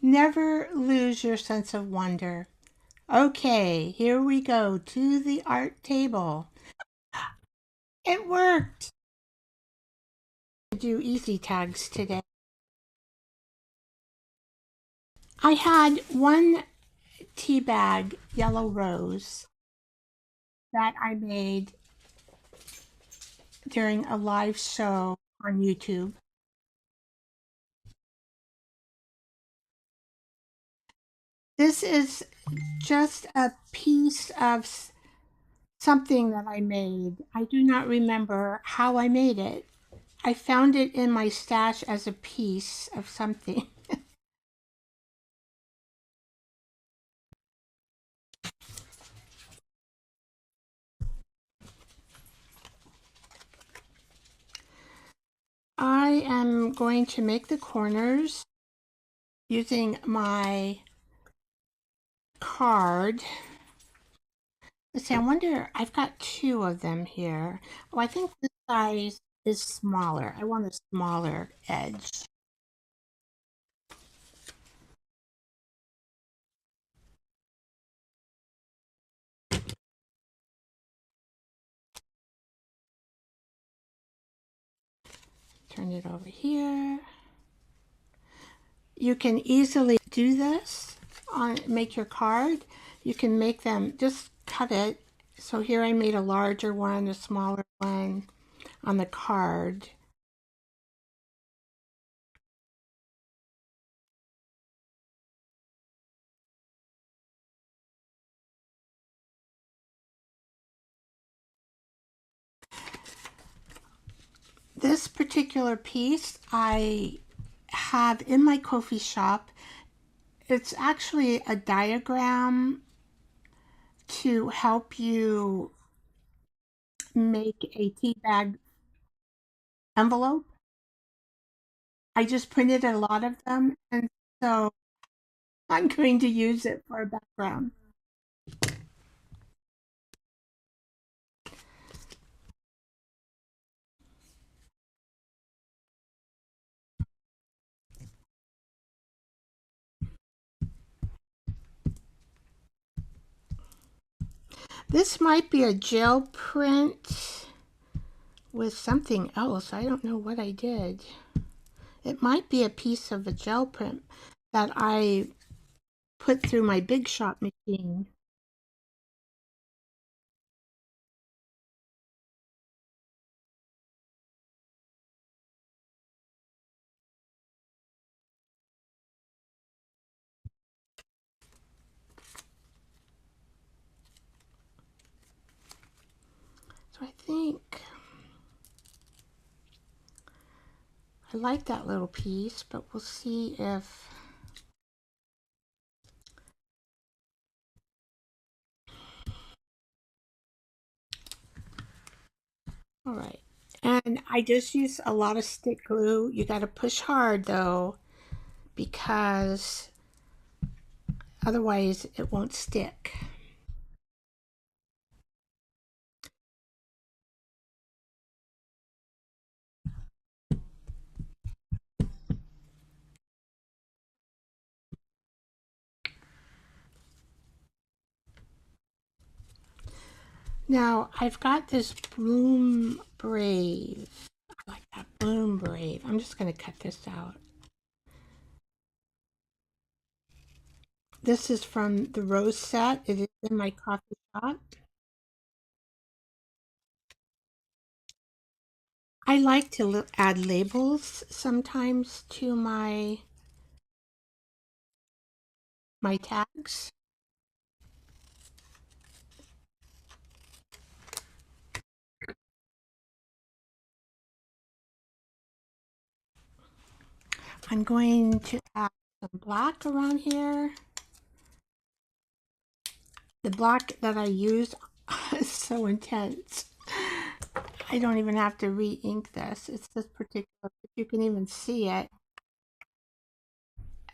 Never lose your sense of wonder. Okay, here we go to the art table. It worked. Do easy tags today. I had one Teabag yellow rose that I made during a live show on YouTube. This is just a piece of something that I made. I do not remember how I made it. I found it in my stash as a piece of something. I am going to make the corners using my card. Let's see, I wonder, I've got two of them here. Oh, I think this size is smaller. I want a smaller edge. Turn it over here. You can easily do this on make your card. You can make them, just cut it. So here I made a larger one, a smaller one on the card. This particular piece I have in my coffee shop. It's actually a diagram to help you make a tea bag envelope. I just printed a lot of them, and so I'm going to use it for a background. This might be a gel print with something else. I don't know what I did. It might be a piece of a gel print that I put through my Big Shot machine. So I think I like that little piece, but we'll see if all right. And I just use a lot of stick glue. You got to push hard though, because otherwise it won't stick. Now I've got this bloom brave. I like that bloom brave. I'm just going to cut this out. This is from the rose set. It is in my coffee shop. I like to add labels sometimes to my tags. I'm going to add some black around here. The black that I use is so intense. I don't even have to re-ink this. It's this particular, you can even see it.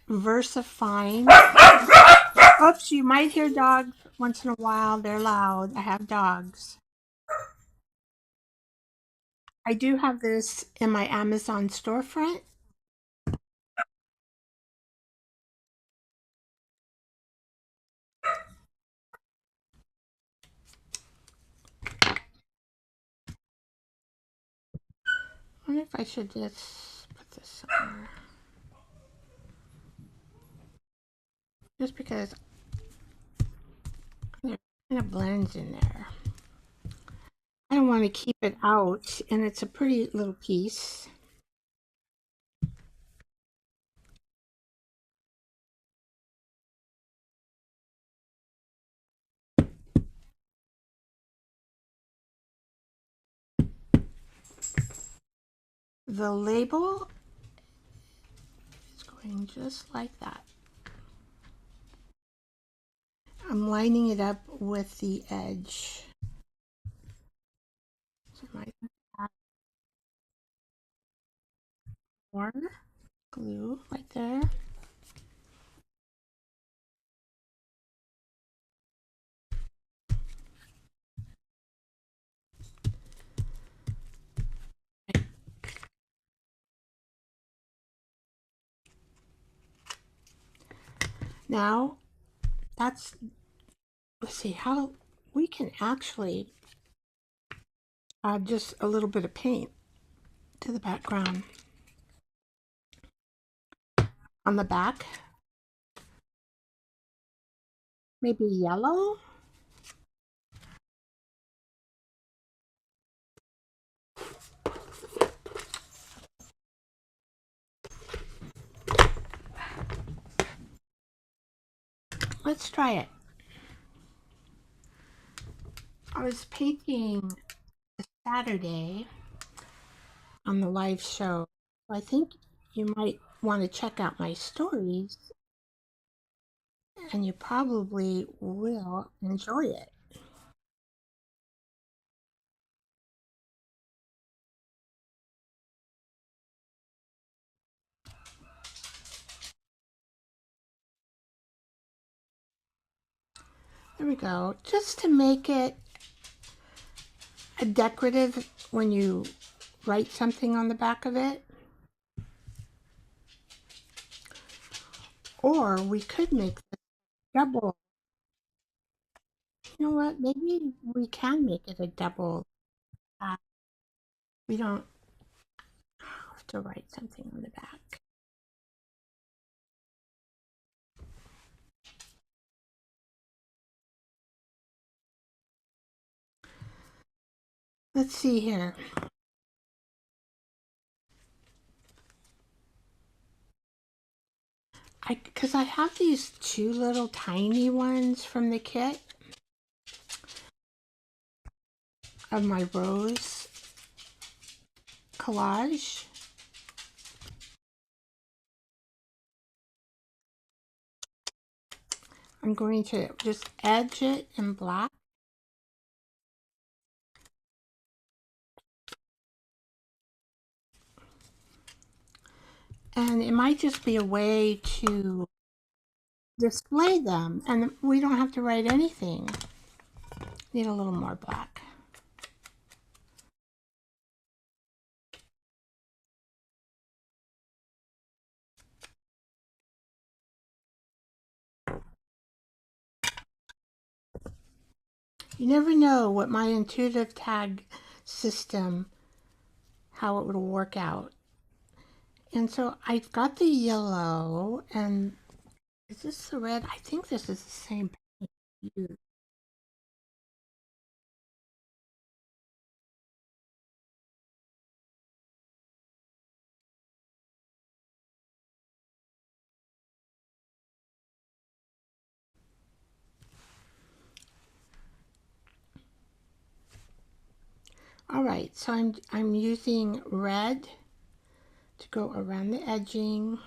VersaFine. Oops, you might hear dogs once in a while. They're loud. I have dogs. I do have this in my Amazon storefront. wonder if I should just put this somewhere. Just because it kind of blends in there. I don't want to keep it out, and it's a pretty little piece. The label is going just like that. I'm lining it up with the edge. So I might add more glue right there. Now, let's see how we can actually add just a little bit of paint to the background. On the back, maybe yellow. Let's try it. I was painting Saturday on the live show. I think you might want to check out my stories, and you probably will enjoy it. There we go. Just to make it a decorative when you write something on the back of it. Or we could make this double. You know what? Maybe we can make it a double. We don't have to write something on the back. Let's see here. Because I have these two little tiny ones from the kit of my rose collage. I'm going to just edge it in black. And it might just be a way to display them, and we don't have to write anything. Need a little more black. You never know what my intuitive tag system, how it will work out. And so I've got the yellow, and is this the red? I think this is the same paint. All right, so I'm using red to go around the edging.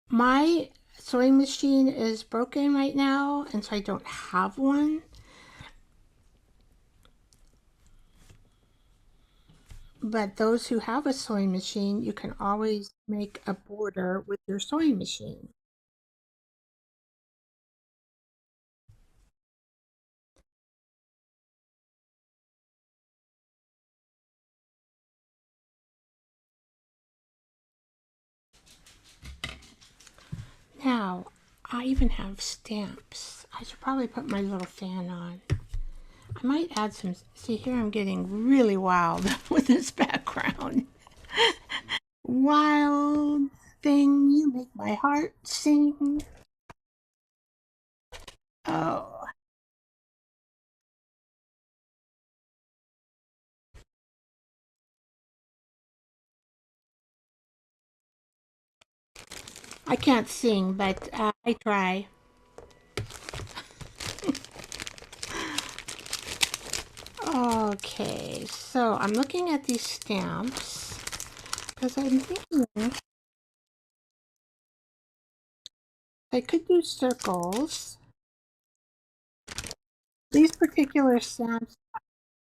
My sewing machine is broken right now, and so I don't have one. But those who have a sewing machine, you can always make a border with your sewing machine. Now, I even have stamps. I should probably put my little fan on. I might add some. See, here I'm getting really wild with this background. Wild thing, you make my heart sing. Oh, I can't sing, but I try. Okay, so I'm looking at these stamps because I'm thinking I could do circles. These particular stamps,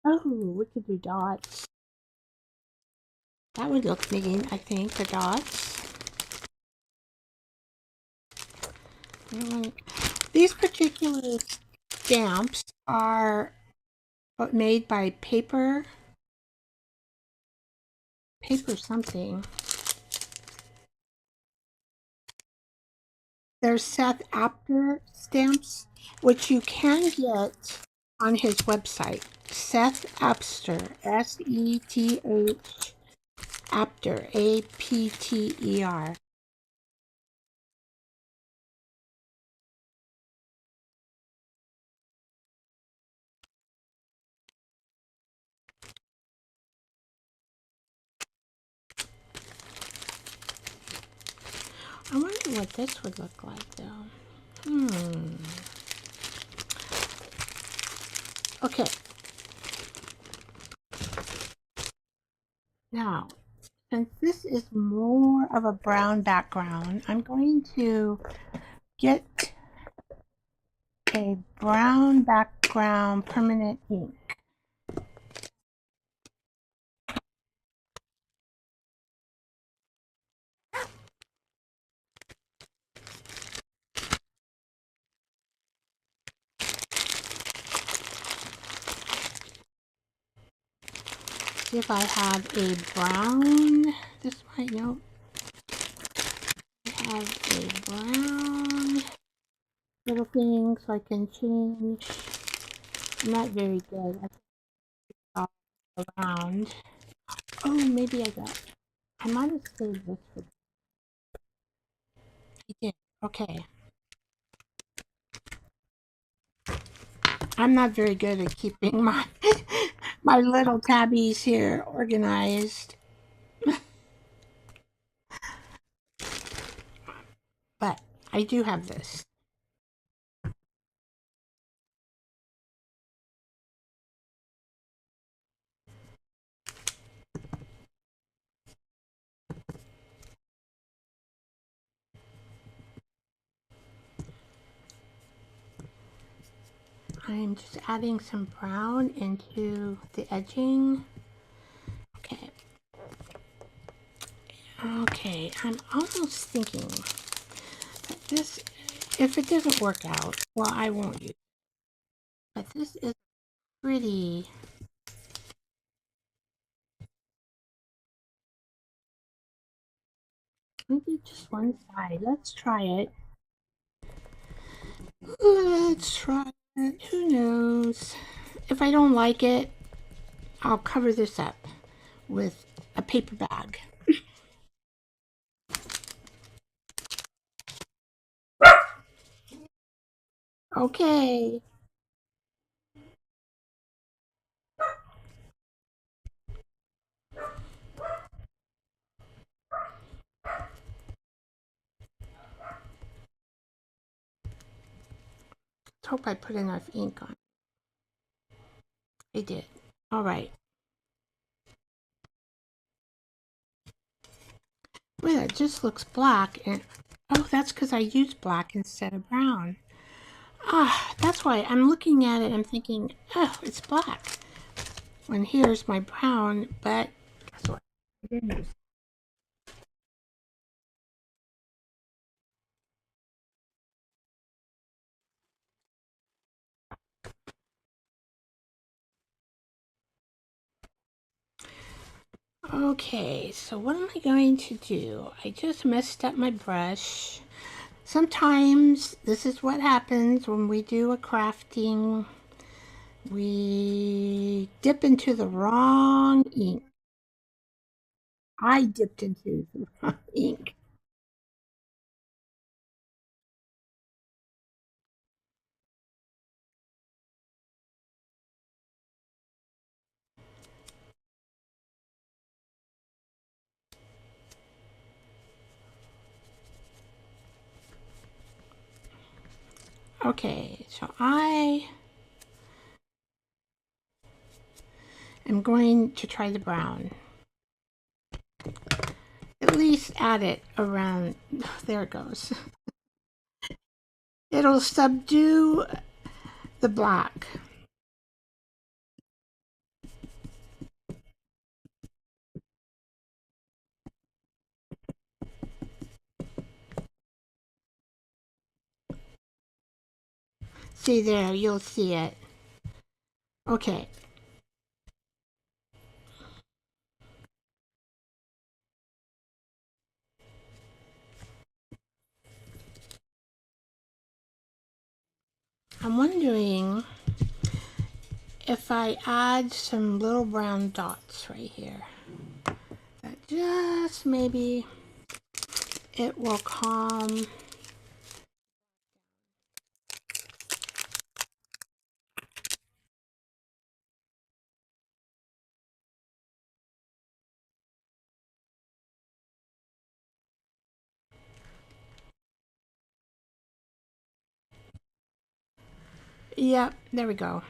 oh, we could do dots. That would look neat, I think, the dots. These particular stamps are made by paper something. There's Seth Apter stamps, which you can get on his website. Seth Apster, Seth Apter, Apter. I wonder what this would look like, though. Okay. Now, since this is more of a brown background, I'm going to get a brown background permanent ink. See if I have a brown. This might, nope. I have a brown little thing so I can change. I'm not very good at all around. Oh, maybe I might have saved this for. I did. Okay. I'm not very good at keeping my my little tabbies here organized, but I do have this. I'm just adding some brown into the edging. Okay. Okay, I'm almost thinking that this, if it doesn't work out, well, I won't use it. But this is pretty. Maybe just one side. Let's try it. Let's try it. Who knows? If I don't like it, I'll cover this up with a paper bag. Okay. Let's hope I put enough ink on. I did. All right. Wait, it just looks black. And oh, that's because I used black instead of brown. Ah, that's why I'm looking at it. I'm thinking, oh, it's black. When here's my brown, but guess what? I didn't use. Okay, so what am I going to do? I just messed up my brush. Sometimes this is what happens when we do a crafting. We dip into the wrong ink. I dipped into the wrong ink. Okay, so I am going to try the brown. At least add it around. There it goes. It'll subdue the black. See there, you'll see it. Okay. I'm wondering if I add some little brown dots right here. That just maybe it will calm. Yep, there we go.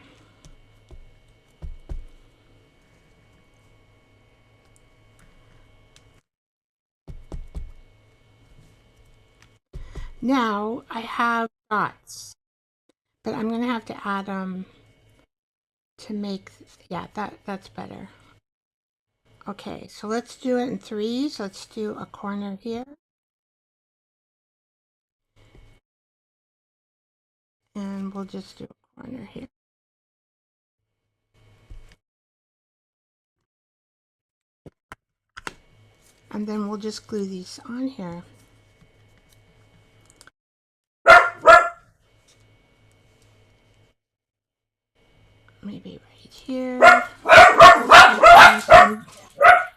Now I have dots, but I'm gonna have to add them to make, yeah, that's better. Okay, so let's do it in threes. Let's do a corner here. And we'll just do a corner here. And then we'll just glue these on here. Maybe right here.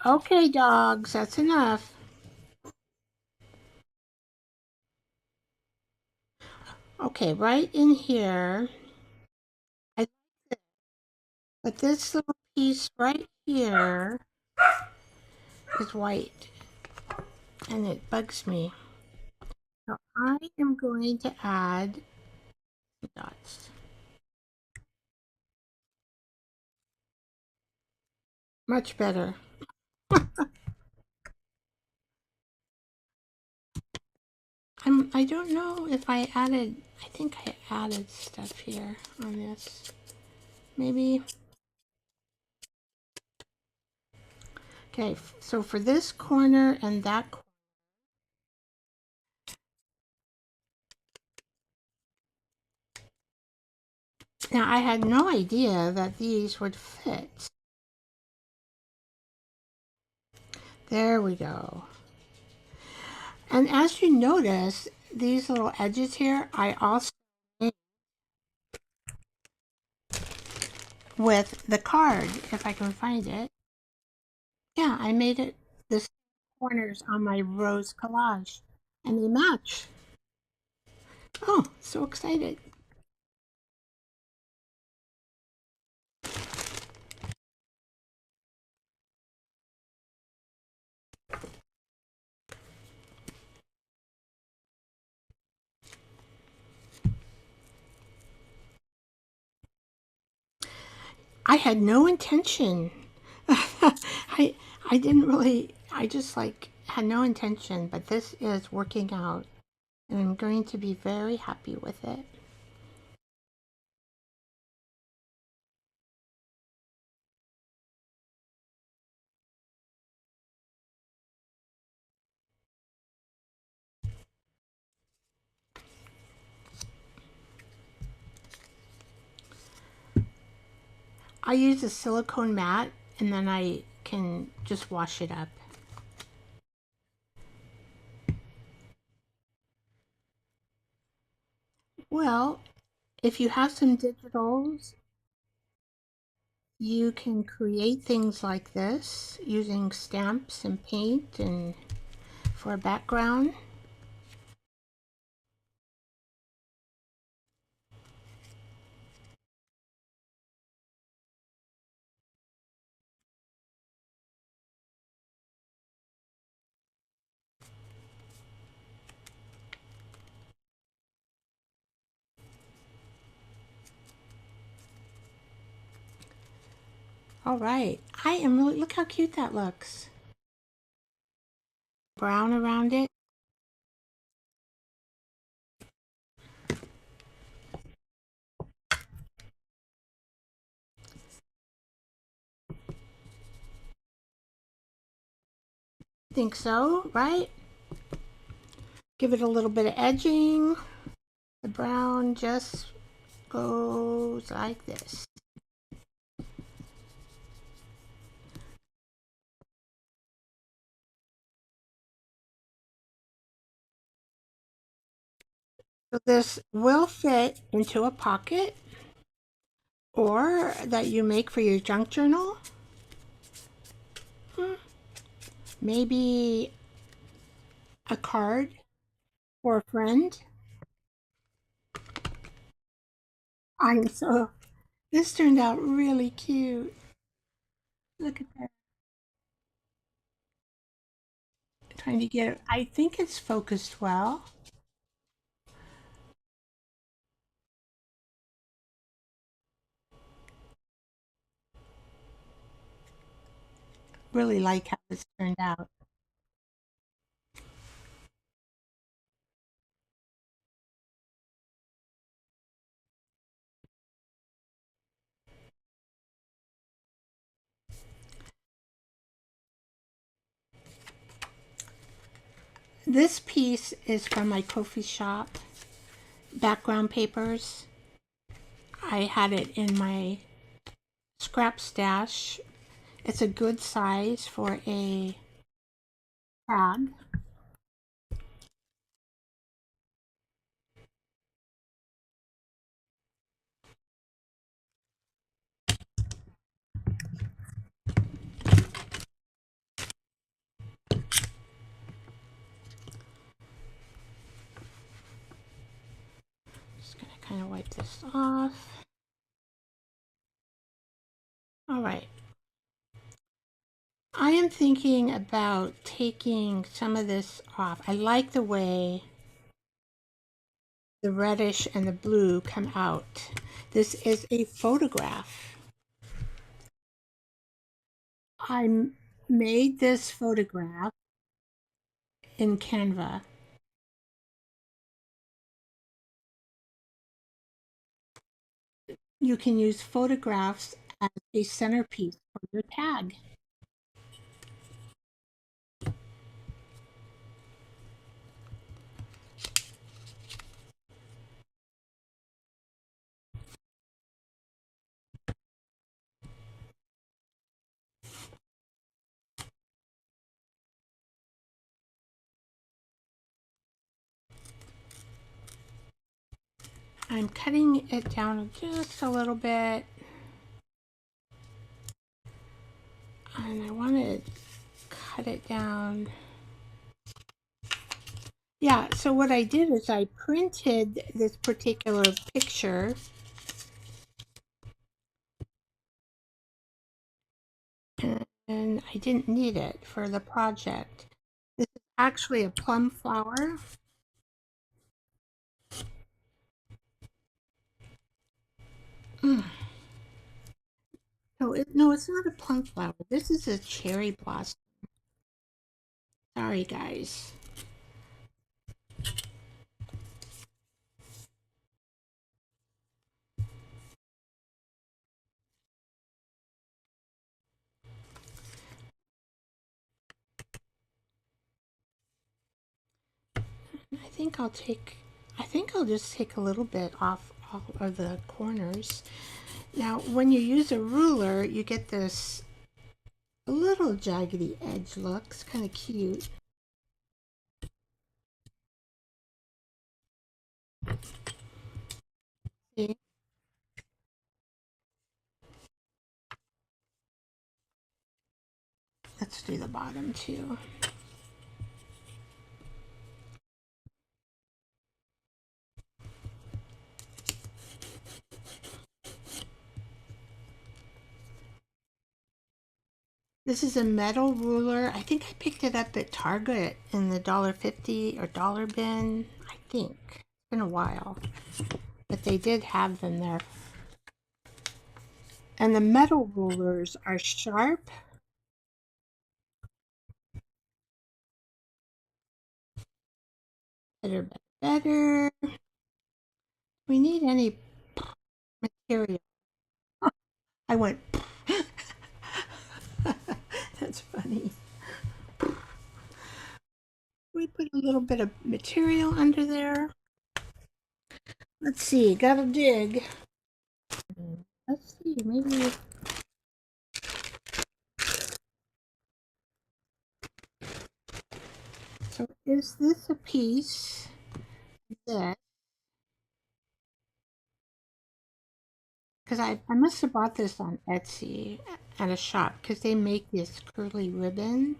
Okay, dogs, that's enough. Okay, right in here, but this little piece right here is white, and it bugs me. So I am going to add dots. Much better. I don't know if I added, I think I added stuff here on this. Maybe. Okay, so for this corner and that corner, now I had no idea that these would fit. There we go. And as you notice, these little edges here, I also made with the card, if I can find it. Yeah, I made it the corners on my rose collage, and they match. Oh, so excited. I had no intention. I didn't really, I just like had no intention, but this is working out, and I'm going to be very happy with it. I use a silicone mat, and then I can just wash it up. Well, if you have some digitals, you can create things like this using stamps and paint and for a background. All right. I am really, look how cute that looks. Brown around it. Think so, right? Give it a little bit of edging. The brown just goes like this. So this will fit into a pocket or that you make for your junk journal. Maybe a card for a friend. I'm so, this turned out really cute. Look at that. Trying to get it. I think it's focused well. Really like how this turned out. This piece is from my coffee shop background papers. I had it in my scrap stash. It's a good size for a tag. Just gonna kind of wipe this off. All right. I am thinking about taking some of this off. I like the way the reddish and the blue come out. This is a photograph. I made this photograph in Canva. You can use photographs as a centerpiece for your tag. I'm cutting it down just a little bit. And I want to cut it down. Yeah, so what I did is I printed this particular picture and I didn't need it for the project. This is actually a plum flower. Mm. No, it's not a plum flower. This is a cherry blossom. Sorry, guys. I think I'll just take a little bit off all of the corners. Now, when you use a ruler, you get this little jaggedy edge look. It's kind of cute. see. Let's do the bottom too. This is a metal ruler. I think I picked it up at Target in the $1.50 or dollar bin. I think. It's been a while. But they did have them there. And the metal rulers are sharp. Better, better. We need any material. I went. That's funny. We put a little bit of material under there. Let's see, gotta dig. Let's see, maybe. So is this a piece? This? Because I must have bought this on Etsy at a shop because they make this curly ribbon.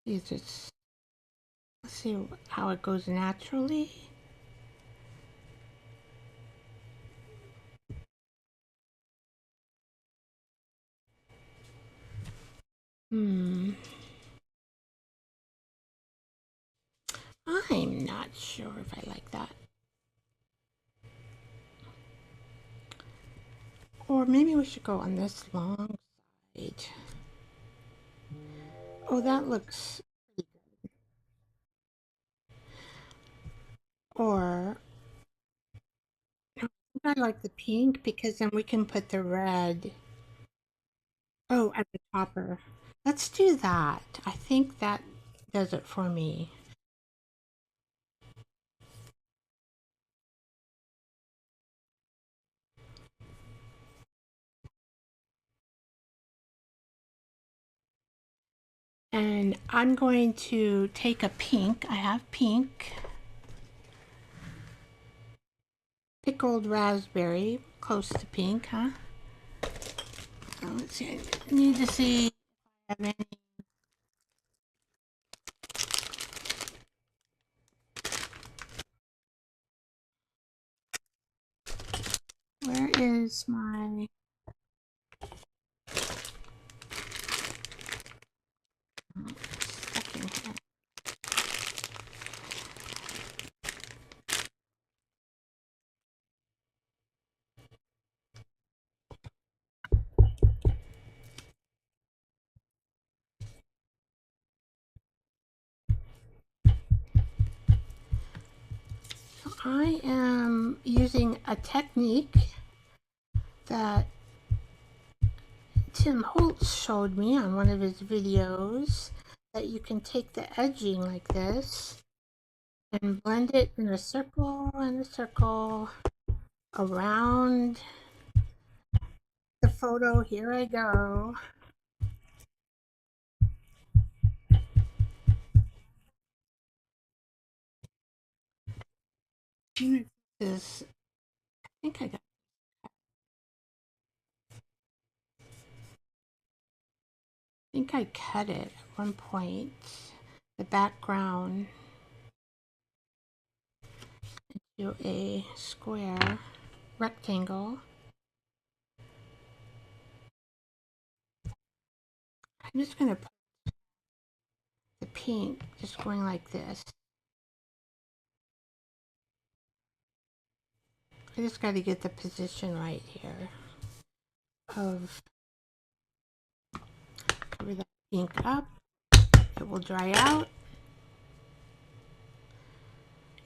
Let's see how it goes naturally. I'm not sure if I like that. Or maybe we should go on this long side. Oh, that looks pretty good. Or no, I think I like the pink because then we can put the red. Oh, at the topper. Let's do that. I think that does it for me. And I'm going to take a pink. I have pink. Pickled raspberry. Close to pink, huh? Oh, let's see. I need to see if I have any. Where is my... Stuck in here. I am using a technique that Tim Holtz showed me on one of his videos, that you can take the edging like this and blend it in a circle and a circle around the photo. Here I go. This, I think I got, I think I cut it at one point. The background into a square rectangle. I'm just gonna put the pink just going like this. I just got to get the position right here of cover that pink up. It will dry out.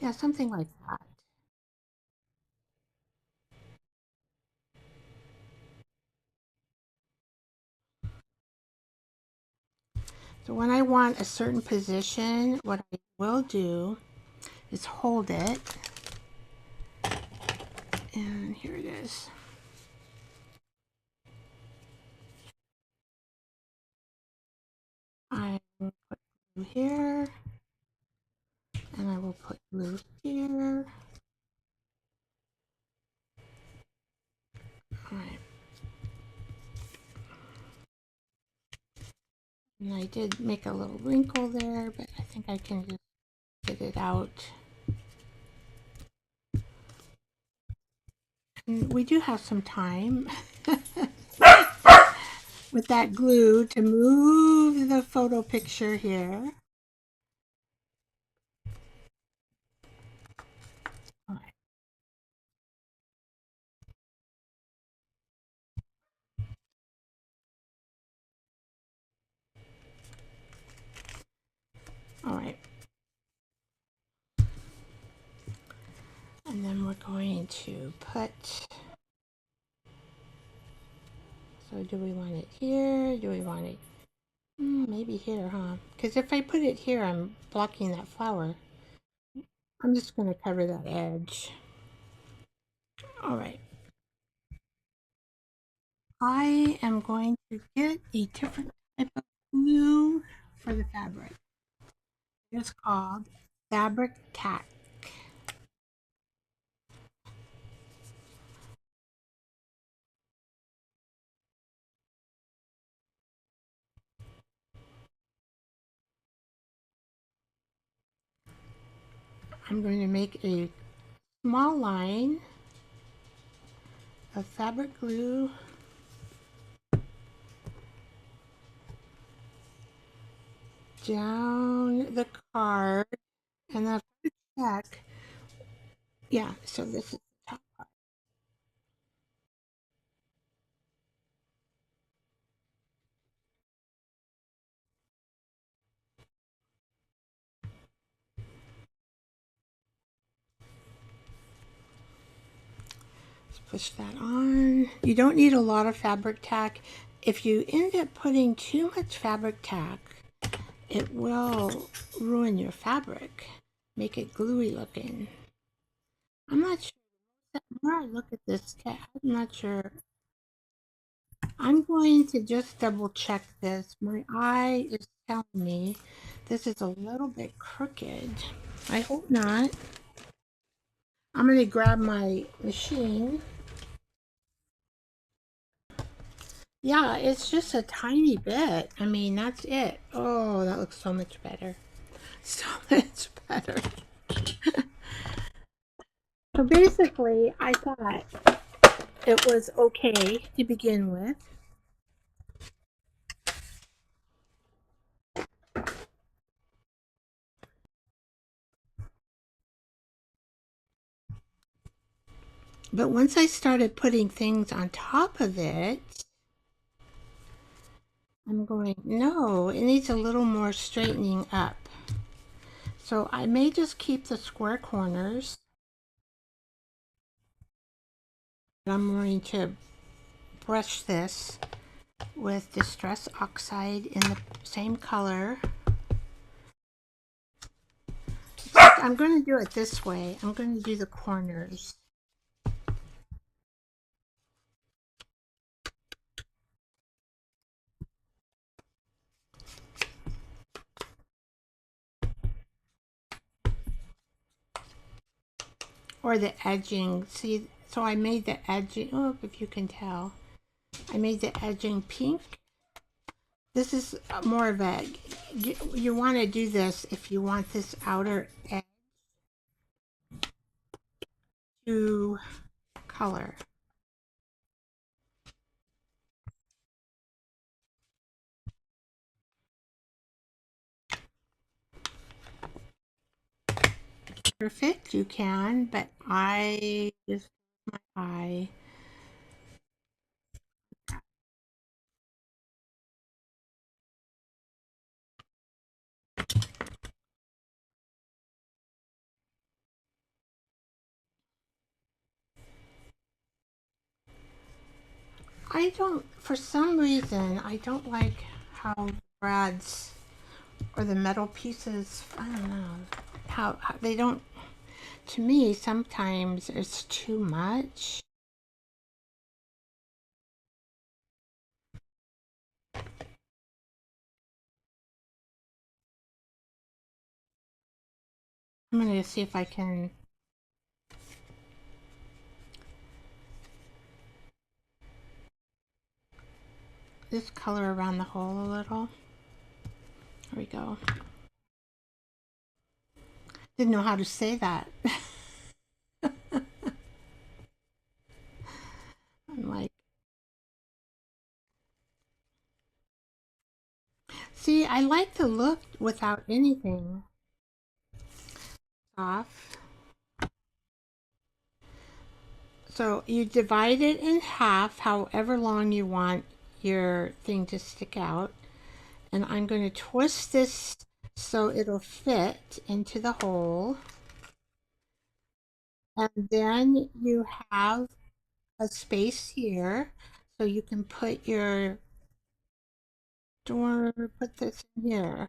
Yeah, something like that. So when I want a certain position, what I will do is hold it And here it is. I will put blue here, and I will put blue here. All right. And I did make a little wrinkle there, but I think I can just get it out. And we do have some time with that glue to move the photo picture here. All right. All right. And then we're going to put, so do we want it here? Do we want it maybe here, huh? Because if I put it here, I'm blocking that flower. I'm just going to cover that edge. All right. I am going to get a different type of glue for the fabric. It's called fabric tack. I'm going to make a small line of fabric glue down the card, and then tack. Yeah, so this is the top part. Let's push that on. You don't need a lot of fabric tack. If you end up putting too much fabric tack, it will ruin your fabric, make it gluey looking. I'm not sure. The more I look at this cat, I'm not sure. I'm going to just double check this. My eye is telling me this is a little bit crooked. I hope not. I'm going to grab my machine. Yeah, it's just a tiny bit. I mean, that's it. Oh, that looks so much better. So much better. So basically, I thought it was okay to begin with. But once I started putting things on top of it, I'm going, no, it needs a little more straightening up. So I may just keep the square corners. I'm going to brush this with Distress Oxide in the same color. I'm going to do it this way. I'm going to do the corners. Or the edging. See, so I made the edging, oh, if you can tell. I made the edging pink. This is more of a, you want to do this if you want this outer edge to color. Perfect, you can, but I just my eye. I don't, for some reason, I don't like how brads or the metal pieces, I don't know, how they don't to me, sometimes it's too much. I'm going to see if I can just color around the hole a little. There we go. Didn't know how to say that. I'm like, see, I like the look without anything off. So you divide it in half, however long you want your thing to stick out. And I'm going to twist this so it'll fit into the hole. And then you have a space here so you can put your door, put this in here.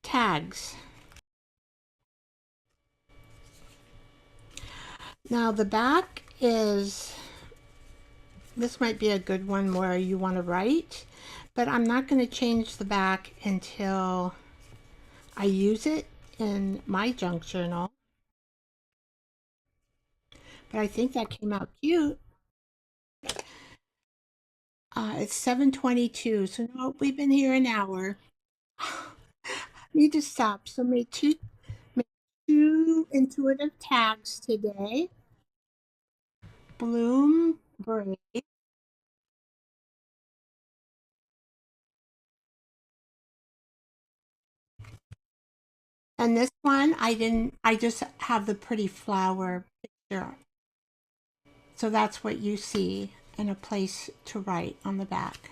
Tags. Now the back is, this might be a good one where you want to write, but I'm not going to change the back until I use it in my junk journal. But I think that came out cute. It's 7:22, so no, we've been here an hour. Need to stop. So make two intuitive tags today. Bloom braid. And this one, I just have the pretty flower picture. So that's what you see and a place to write on the back.